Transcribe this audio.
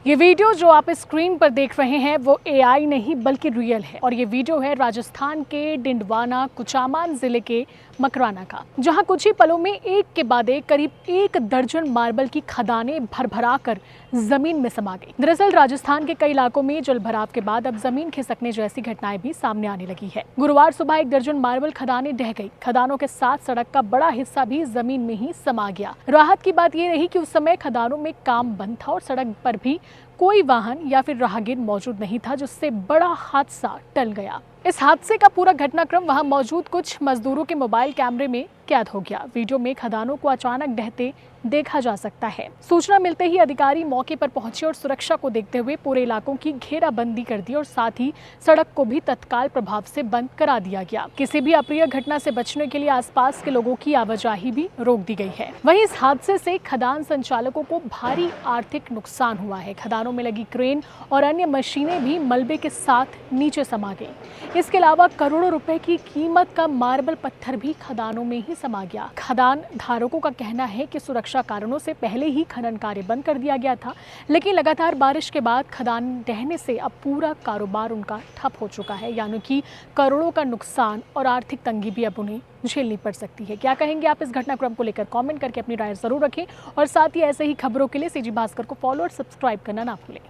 ये वीडियो जो आप स्क्रीन पर देख रहे हैं वो एआई नहीं बल्कि रियल है और ये वीडियो है राजस्थान के डिंडवाना कुचामन जिले के मकराना का, जहां कुछ ही पलों में एक के बाद एक करीब 1 दर्जन मार्बल की खदानें भरभरा कर जमीन में समा गई। दरअसल राजस्थान के कई इलाकों में जलभराव के बाद अब जमीन खिसकने जैसी घटनाएं भी सामने आने लगी है। गुरुवार सुबह 1 दर्जन मार्बल खदानें ढह गई। खदानों के साथ सड़क का बड़ा हिस्सा भी जमीन में ही समा गया। राहत की बात ये रही कि उस समय खदानों में काम बंद था और सड़क पर भी कोई वाहन या फिर राहगीर मौजूद नहीं था, जिससे बड़ा हादसा टल गया। इस हादसे का पूरा घटनाक्रम वहां मौजूद कुछ मजदूरों के मोबाइल कैमरे में कैद हो गया। वीडियो में खदानों को अचानक ढहते देखा जा सकता है। सूचना मिलते ही अधिकारी मौके पर पहुंचे और सुरक्षा को देखते हुए पूरे इलाकों की घेराबंदी कर दी और साथ ही सड़क को भी तत्काल प्रभाव से बंद करा दिया गया। किसी भी अप्रिय घटना से बचने के लिए आसपास के लोगों की आवाजाही भी रोक दी गई है। वहीं इस हादसे से खदान संचालकों को भारी आर्थिक नुकसान हुआ है। खदानों में लगी क्रेन और अन्य मशीनें भी मलबे के साथ नीचे समा गई। इसके अलावा करोड़ों रुपए की कीमत का मार्बल पत्थर भी खदानों में ही समा गया। खदान धारकों का कहना है कि सुरक्षा कारणों से पहले ही खनन कार्य बंद कर दिया गया था, लेकिन लगातार बारिश के बाद खदान ढहने से अब पूरा कारोबार उनका ठप हो चुका है, यानी कि करोड़ों का नुकसान और आर्थिक तंगी भी अब उन्हें झेलनी पड़ सकती है। क्या कहेंगे आप इस घटनाक्रम को लेकर? कमेंट करके अपनी राय जरूर रखें और साथ ही ऐसे ही खबरों के लिए सीजी भास्कर को फॉलो और सब्सक्राइब करना ना भूलें।